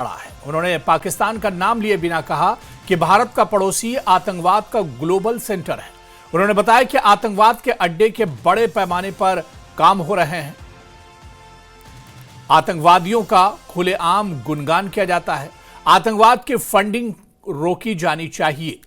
खड़ा है। उन्होंने पाकिस्तान का नाम लिए बिना कहा कि भारत का पड़ोसी आतंकवाद का ग्लोबल सेंटर है। उन्होंने बताया कि आतंकवाद के अड्डे के बड़े पैमाने पर काम हो रहे हैं। आतंकवादियों का खुलेआम गुणगान किया जाता है। आतंकवाद की फंडिंग रोकी जानी चाहिए।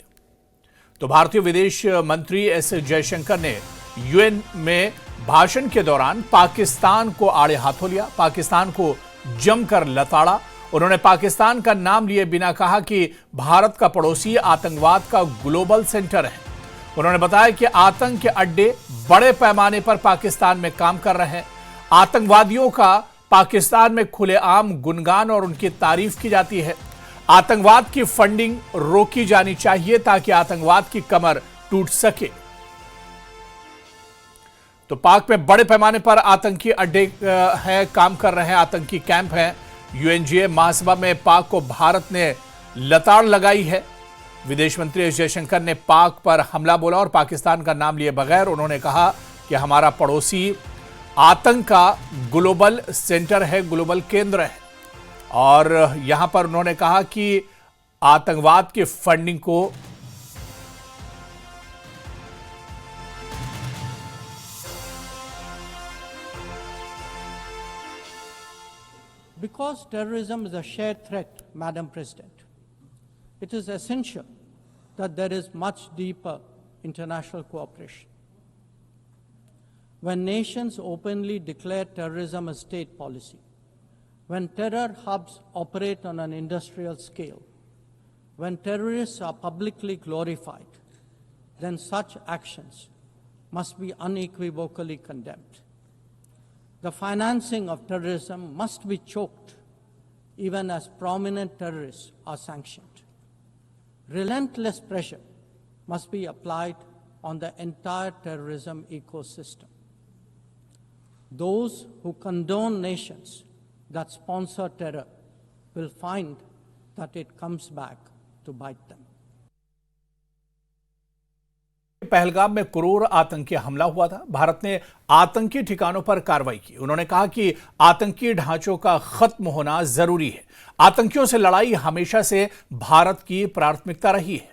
तो भारतीय विदेश मंत्री एस जयशंकर ने यूएन में भाषण के दौरान पाकिस्तान को आड़े हाथों लिया, पाकिस्तान को जमकर लताड़ा। उन्होंने पाकिस्तान का नाम लिए बिना कहा कि भारत का पड़ोसी आतंकवाद का ग्लोबल सेंटर है। उन्होंने बताया कि आतंक के अड्डे बड़े पैमाने पर पाकिस्तान में काम कर रहे हैं। आतंकवादियों का पाकिस्तान में खुलेआम गुणगान और उनकी तारीफ की जाती है। आतंकवाद की फंडिंग रोकी जानी चाहिए ताकि आतंकवाद की कमर टूट सके। तो पाक में बड़े पैमाने पर आतंकी अड्डे हैं, काम कर रहे हैं, आतंकी कैंप हैं। यूएनजीए महासभा में पाक को भारत ने लताड़ लगाई है। विदेश मंत्री एस जयशंकर ने पाक पर हमला बोला और पाकिस्तान का नाम लिए बगैर उन्होंने कहा कि हमारा पड़ोसी आतंक का ग्लोबल सेंटर है, ग्लोबल केंद्र है। और यहां पर उन्होंने कहा कि आतंकवाद की फंडिंग को Because terrorism is a shared threat, Madam President, it is essential that there is much deeper international cooperation. When nations openly declare terrorism a state policy, when terror hubs operate on an industrial scale, when terrorists are publicly glorified, then such actions must be unequivocally condemned. The financing of terrorism must be choked, even as prominent terrorists are sanctioned. Relentless pressure must be applied on the entire terrorism ecosystem. Those who condone nations that sponsor terror will find that it comes back to bite them. Pahalgam में क्रूर आतंकी हमला हुआ था। भारत ने आतंकी ठिकानों पर कार्रवाई की। उन्होंने कहा कि आतंकी ढांचों का खत्म होना जरूरी है। आतंकियों से लड़ाई हमेशा से भारत की प्राथमिकता रही है।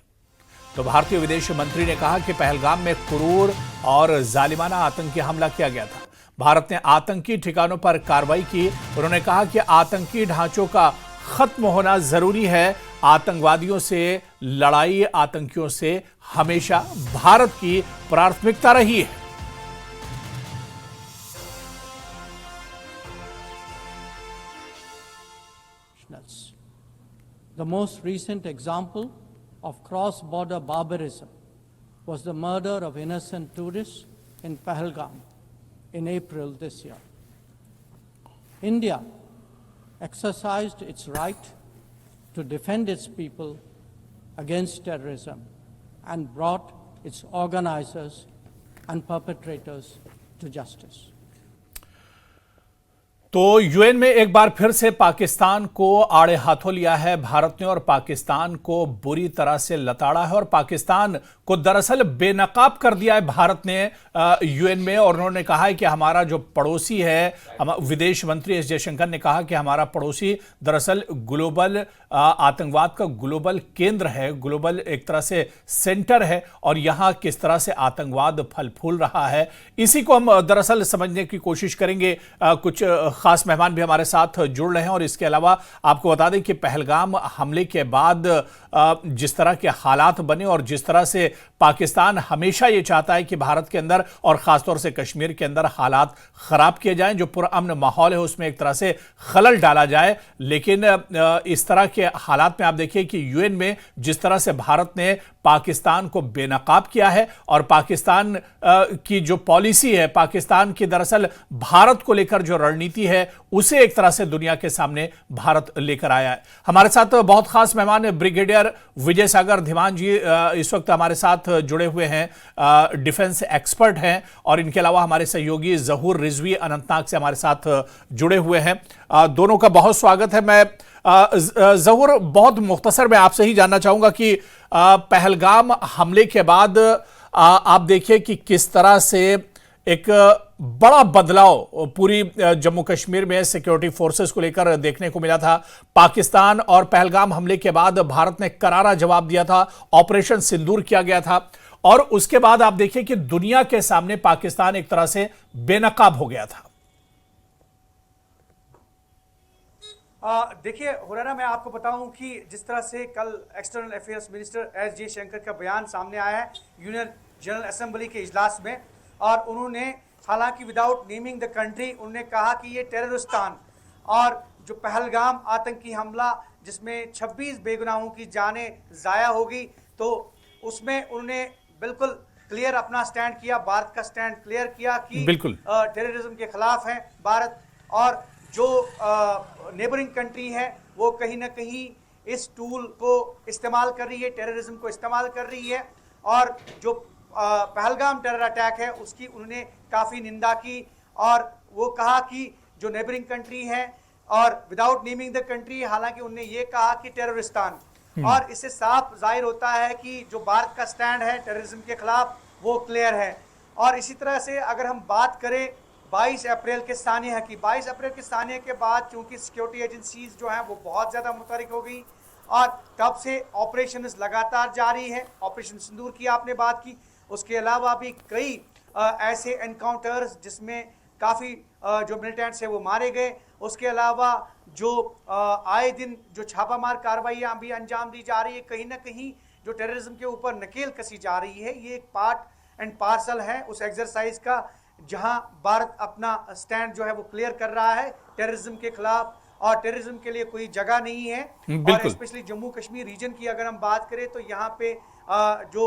तो भारतीय विदेश मंत्री ने कहा कि पहलगाम में क्रूर और जालिमाना आतंकी हमला किया गया था। भारत ने आतंकी ठिकानों पर कार्रवाई की। उन्होंने कहा कि आतंकी ढांचों का खत्म होना जरूरी है। आतंकवादियों से लड़ाई आतंकियों से हमेशा भारत की प्राथमिकता रही है। The most recent example of cross-border barbarism was the murder of innocent tourists in Pahalgam in April this year. India exercised its right to defend its people against terrorism and brought its organizers and perpetrators to justice. तो UN में एक बार फिर से पाकिस्तान को आड़े हाथों लिया है भारत ने और पाकिस्तान को बुरी तरह से लताड़ा है और पाकिस्तान को दरअसल बेनकाब कर दिया है भारत ने यूएन में। और उन्होंने कहा है कि हमारा जो पड़ोसी है, विदेश मंत्री एस जयशंकर ने कहा कि हमारा पड़ोसी दरअसल ग्लोबल आतंकवाद का ग्लोबल केंद्र है, ग्लोबल एक तरह से सेंटर है और यहां किस तरह से आतंकवाद फल फूल रहा है, इसी को हम दरअसल समझने की कोशिश करेंगे। कुछ खास मेहमान भी हमारे साथ जुड़ रहे हैं और इसके अलावा आपको बता दें कि पहलगाम हमले के बाद जिस तरह के हालात बने और जिस तरह से पाकिस्तान हमेशा ये चाहता है कि भारत के अंदर और खासतौर से कश्मीर के अंदर हालात खराब किए जाएं, जो पुरअमन माहौल है उसमें एक तरह से खलल डाला जाए। लेकिन इस तरह के हालात में आप देखिए कि यूएन में जिस तरह से भारत ने पाकिस्तान को बेनकाब किया है और पाकिस्तान की जो पॉलिसी है, पाकिस्तान की दरअसल भारत को लेकर जो रणनीति है उसे एक तरह से दुनिया के सामने भारत लेकर आया है। हमारे साथ बहुत खास मेहमान ब्रिगेडियर विजय सागर धीमान जी इस वक्त हमारे साथ जुड़े हुए हैं, डिफेंस एक्सपर्ट हैं और इनके अलावा हमारे सहयोगी जहूर रिजवी अनंतनाग से हमारे साथ जुड़े हुए हैं। दोनों का बहुत स्वागत है। मैं जहूर बहुत मुख्तसर में आपसे ही जानना चाहूंगा कि पहलगाम हमले के बाद आप देखिए कि किस तरह से एक बड़ा बदलाव पूरी जम्मू कश्मीर में सिक्योरिटी फोर्सेस को लेकर देखने को मिला था। पाकिस्तान और पहलगाम हमले के बाद भारत ने करारा जवाब दिया था, ऑपरेशन सिंदूर किया गया था और उसके बाद आप देखिए कि दुनिया के सामने पाकिस्तान एक तरह से बेनकाब हो गया था। देखिए हुरैरा, मैं आपको बताऊं कि जिस तरह से कल external affairs minister S Jaishankar का बयान सामने आया है यूनियन जनरल असेंबली के इजलास में, और उन्होंने हालांकि विदाउट नेमिंग द कंट्री उन्होंने कहा कि ये टेररिस्तान और जो पहलगाम आतंकी हमला जिसमें 26 बेगुनाहों की जानें ज़ाया होगी, तो उसमें उन्होंने बिल्कुल क्लियर अपना स्टैंड किया, भारत का स्टैंड क्लियर किया कि टेररिज्म के खिलाफ है भारत, और जो नेबरिंग कंट्री है वो कहीं ना कहीं इस टूल को इस्तेमाल कर रही है, टेररिज्म को इस्तेमाल कर रही है, और जो पहलगाम टेरर अटैक है उसकी उन्होंने काफ़ी निंदा की, और वो कहा कि जो नेबरिंग कंट्री है और विदाउट नेमिंग द कंट्री, हालांकि उन्होंने ये कहा कि टेररिस्तान, और इससे साफ जाहिर होता है कि जो भारत का स्टैंड है टेररिज्म के खिलाफ वो क्लियर है। और इसी तरह से अगर हम बात करें 22 अप्रैल के सानिया की, 22 अप्रैल के सानिया के बाद चूंकि सिक्योरिटी एजेंसीज जो हैं वो बहुत ज़्यादा मुतहरिक हो गई और तब से ऑपरेशन लगातार जारी है। ऑपरेशन सिंदूर की आपने बात की, उसके अलावा भी कई ऐसे एनकाउंटर्स जिसमें काफ़ी जो मिलिटेंट्स है वो मारे गए, उसके अलावा जो आए दिन जो छापामार कार्रवाइयाँ भी अंजाम दी जा रही है, कहीं ना कहीं जो टेररिज्म के ऊपर नकेल कसी जा रही है, ये एक पार्ट एंड पार्सल है उस एक्सरसाइज का जहां भारत अपना स्टैंड जो है वो क्लियर कर रहा है टेररिज्म के खिलाफ, और टेररिज्म के लिए कोई जगह नहीं है। और स्पेशली जम्मू कश्मीर रीजन की अगर हम बात करें तो यहाँ पे जो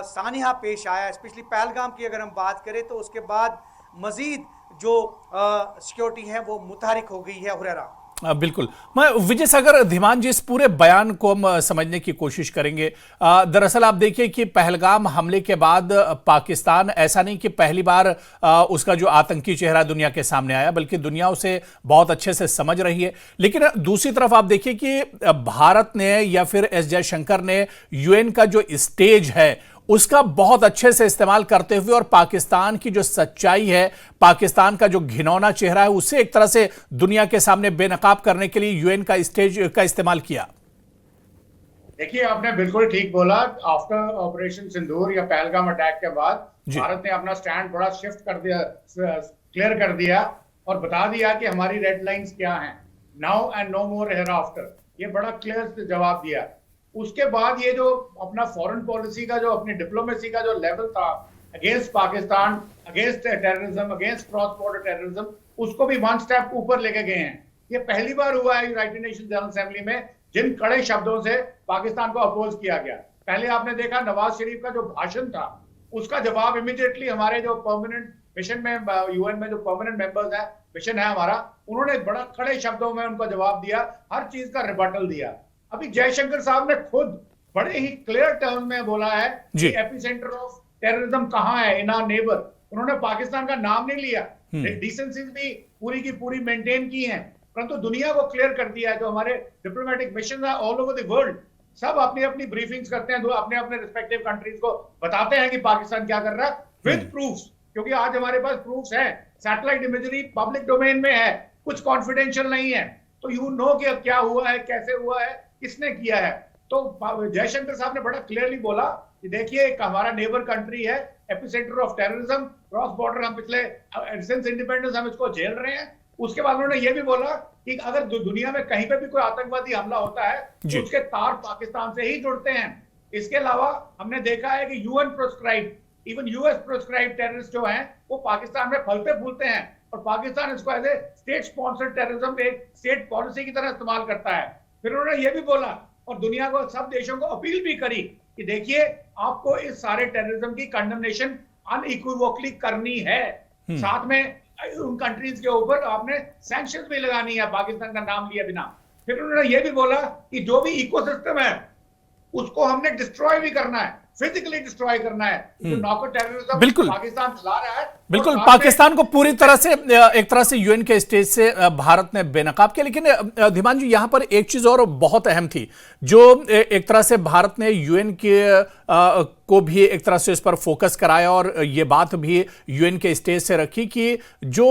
सानिया पेश आया, स्पेशली पहलगाम की अगर हम बात करें तो उसके बाद मजीद जो सिक्योरिटी है वो मुतहरिक हो गई है। हुरैरा बिल्कुल, मैं विजय सागर धीमान जी इस पूरे बयान को हम समझने की कोशिश करेंगे। दरअसल आप देखिए कि पहलगाम हमले के बाद पाकिस्तान ऐसा नहीं कि पहली बार उसका जो आतंकी चेहरा दुनिया के सामने आया, बल्कि दुनिया उसे बहुत अच्छे से समझ रही है। लेकिन दूसरी तरफ आप देखिए कि भारत ने या फिर एस जयशंकर ने यूएन का जो स्टेज है उसका बहुत अच्छे से इस्तेमाल करते हुए और पाकिस्तान की जो सच्चाई है, पाकिस्तान का जो घिनौना चेहरा है, उसे एक तरह से दुनिया के सामने बेनकाब करने के लिए यूएन का स्टेज का इस्तेमाल किया। देखिए, आपने बिल्कुल ठीक बोला। आफ्टर ऑपरेशन सिंदूर या पहलगाम अटैक के बाद भारत ने अपना स्टैंड बड़ा शिफ्ट कर दिया, क्लियर कर दिया और बता दिया कि हमारी रेड लाइंस क्या हैं, now and no more hereafter. ये बड़ा क्लियर जवाब दिया। उसके बाद ये जो अपना फॉरेन पॉलिसी का जो अपनी डिप्लोमेसी का जो लेवल था against Pakistan, against terrorism, against cross border terrorism, उसको भी वन स्टेप ऊपर लेके गए हैं। ये पहली बार हुआ है यूनाइटेड नेशन जनरल असेंबली में जिन कड़े शब्दों से पाकिस्तान को अपोज किया गया। पहले आपने देखा नवाज शरीफ का जो भाषण था उसका जवाब इमीडिएटली हमारे जो परमानेंट मिशन में, यूएन में जो परमानेंट मेंबर्स है, मिशन है हमारा, उन्होंने बड़ा कड़े शब्दों में उनको जवाब दिया, हर चीज का रिबटल दिया। अभी जयशंकर साहब ने खुद बड़े ही क्लियर टर्म में बोला है कि एपिसेंटर ऑफ टेररिज्म कहां है, इन आवर नेबर। उन्होंने पाकिस्तान का नाम नहीं लिया, डिसेंसीज भी पूरी की पूरी मेंटेन की हैं, परंतु दुनिया को क्लियर कर दिया है। जो हमारे डिप्लोमेटिक मिशन है ऑल ओवर द वर्ल्ड, सब अपनी अपनी ब्रीफिंग्स करते हैं, अपने अपने रिस्पेक्टिव कंट्रीज को बताते हैं कि पाकिस्तान क्या कर रहा है विद प्रूफ्स, क्योंकि आज हमारे पास प्रूफ्स हैं। सैटेलाइट इमेजरी पब्लिक डोमेन में है, कुछ कॉन्फिडेंशियल नहीं है, तो यू नो कि क्या हुआ है, कैसे हुआ है, किसने किया है। तो जयशंकर साहब ने बड़ा क्लियरली बोला कि देखिए एक हमारा नेबर कंट्री है, epicentre of terrorism, cross border, हम पिछले सिंस इंडिपेंडेंस हम इसको झेल रहे हैं। उसके बाद उन्होंने ये भी बोला कि अगर दुनिया में कहीं पे भी कोई आतंकवादी हमला होता है तो उसके तार पाकिस्तान से ही जुड़ते हैं। इसके अलावा हमने देखा है कि UN proscribe, even US proscribe terrorist जो हैं वो पाकिस्तान में फलते फूलते हैं, और पाकिस्तान इसको as a state sponsored terrorism एक स्टेट पॉलिसी की तरह इस्तेमाल करता है। फिर उन्होंने ये भी बोला और दुनिया को, सब देशों को अपील भी करी कि देखिए आपको इस सारे टेररिज्म की कंडेमनेशन अनइक्विवोकली करनी है, साथ में उन कंट्रीज के ऊपर आपने सैंक्शंस भी लगानी है पाकिस्तान का नाम लिए बिना। फिर उन्होंने ये भी बोला कि जो भी इकोसिस्टम है उसको हमने डिस्ट्रॉय भी करना है, फिजिकली डिस्ट्रॉय करना है। जो नॉकआउट टेररिज्म बिल्कुल। पाकिस्तान चला रहा है, बिल्कुल, और साथ में पाकिस्तान को पूरी तरह से एक तरह से यूएन के स्टेज से भारत ने बेनकाब किया। लेकिन धीमान जी, यहां पर एक चीज और बहुत अहम थी, जो एक तरह से भारत ने यूएन के को भी एक तरह से इस पर फोकस कराया और ये बात भी यूएन के स्टेज से रखी कि जो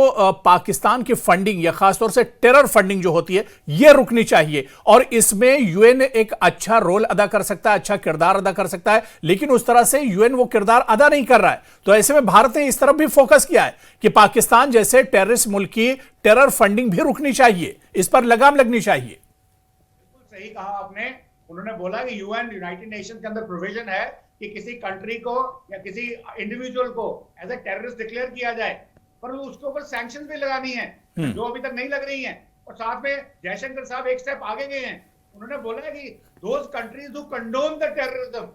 पाकिस्तान की फंडिंग या खासतौर से टेरर फंडिंग जो होती है, ये रुकनी चाहिए और इसमें यूएन एक अच्छा रोल अदा कर सकता है, अच्छा किरदार अदा कर सकता है। लेकिन उस तरह से यूएन वो किरदार अदा नहीं कर रहा है। तो ऐसे में भारत ने इस तरफ भी फोकस किया है कि पाकिस्तान जैसे टेररिस्ट मुल्क की टेरर फंडिंग भी रुकनी चाहिए, इस पर लगाम लगनी चाहिए। बिल्कुल सही कहा आपने। उन्होंने बोला कि यूएन, यूनाइटेड नेशन के अंदर प्रोविजन है कि किसी कंट्री को या किसी इंडिविजुअल को एज ए टेररिस्ट डिक्लेयर किया जाए, पर उसके ऊपर सैंक्शन भी लगानी है, जो अभी तक नहीं लग रही हैं। और साथ में जयशंकर साहब एक स्टेप आगे गए हैं। उन्होंने बोला कि those countries who condone the terrorism,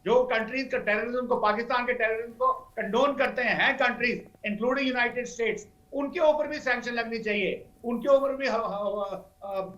जो कंट्रीज का टेररिज्म को, पाकिस्तान के टेररिज्म को कंडोन करते हैं कंट्रीज इंक्लूडिंग यूनाइटेड स्टेट्स, उनके ऊपर भी सैंक्शन लगनी चाहिए, उनके ऊपर भी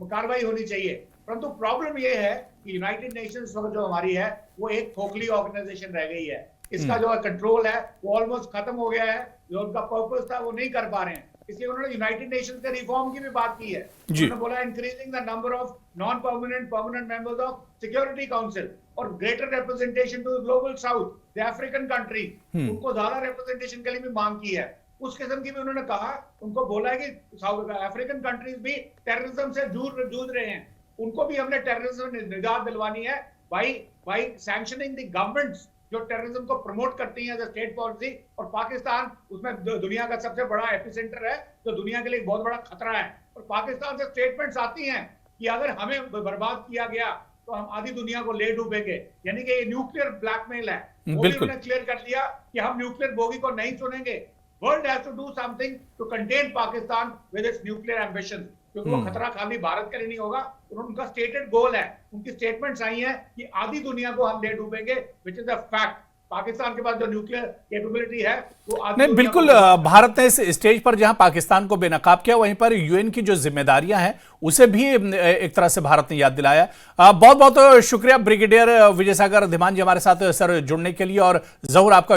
कार्रवाई होनी चाहिए। परंतु प्रॉब्लम यह है कि यूनाइटेड नेशंस जो हमारी है वो एक खोखली ऑर्गेनाइजेशन रह गई है। इसका जो कंट्रोल है वो ऑलमोस्ट खत्म हो गया है। जो उनका पर्पस था वो नहीं कर पा रहे हैं। इसलिए उन्होंने यूनाइटेड नेशंस के रिफॉर्म की भी बात की है। उन्होंने बोला increasing the number of non permanent permanent members of security council और greater representation to global south, the African country, उनको ज्यादा रिप्रेजेंटेशन के लिए भी मांग की है। उस किस्म की भी उन्होंने कहा, उनको बोला है कि साउथ अफ्रीकन कंट्रीज भी टेररिज्म से जूझ रहे हैं, उनको भी हमने टेररिज्म से निजात दिलवानी है बाई सैंक्शनिंग द गवर्नमेंट्स जो टेररिज्म को प्रमोट करती हैं एज अ स्टेट पॉलिसी। और पाकिस्तान उसमें दुनिया का सबसे बड़ा एपिसेंटर है, जो दुनिया के लिए एक बहुत बड़ा खतरा है। और पाकिस्तान से स्टेटमेंट्स आती हैं कि अगर हमें बर्बाद किया गया तो हम आधी दुनिया को ले डूबेंगे, यानी कि ये न्यूक्लियर ब्लैकमेल है। वो भी उन्होंने क्लियर कर दिया कि हम न्यूक्लियर बोगी को नहीं चुनेंगे। World has to do something to contain Pakistan with its nuclear ambitions, क्योंकि वो खतरा खाली भारत के लिए नहीं होगा। उनका स्टेटेड गोल है, उनकी स्टेटमेंट्स आई हैं कि आधी दुनिया को हम ले डूबेंगे, which is a fact. Pakistan के पास जो न्यूक्लियर कैपेबिलिटी है वो आधी नहीं, बिल्कुल। भारत ने इस स्टेज पर जहां पाकिस्तान को बेनकाब किया, वहीं पर यूएन की जो जिम्मेदारियां हैं उसे भी एक तरह से भारत ने याद दिलाया। बहुत बहुत शुक्रिया ब्रिगेडियर विजय सागर धीमान जी हमारे साथ सर जुड़ने के लिए। और जहूर आपका